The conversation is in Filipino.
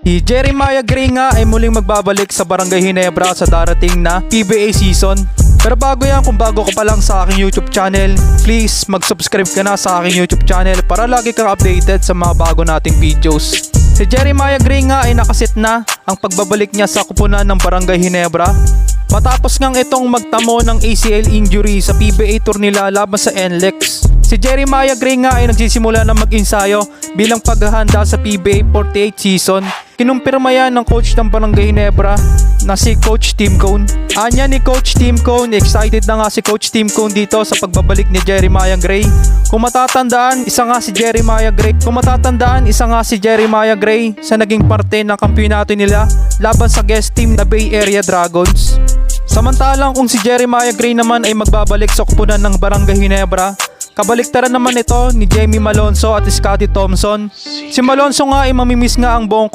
Si Jeremiah Gray nga ay muling magbabalik sa Barangay Ginebra sa darating na PBA season. Pero bago yan, kung bago ka pa lang sa aking YouTube channel, please mag-subscribe ka na sa aking YouTube channel para lagi kang updated sa mga bago nating videos. Si Jeremiah Gray nga ay nakasit na ang pagbabalik niya sa kupunan ng Barangay Ginebra matapos ngang itong magtamo ng ACL injury sa PBA tour nila laban sa NLEX. Si Jeremiah Gray nga ay nagsisimula na mag-ensayo bilang paghahanda sa PBA 48 season. Kinumpirma yan ng coach ng Barangay Ginebra na si Coach Tim Cone. Anya ni Coach Tim Cone, excited na nga si Coach Tim Cone dito sa pagbabalik ni Jeremiah Gray. Kung matatandaan, isa nga si Jeremiah Gray sa naging parte ng kampeonato nila laban sa guest team na Bay Area Dragons. Samantalang kung si Jeremiah Gray naman ay magbabalik sa kupunan ng Barangay Ginebra, kabaliktaran naman ito ni Jamie Malonzo at Scottie Thompson. Si Malonzo nga ay mamimiss nga ang buong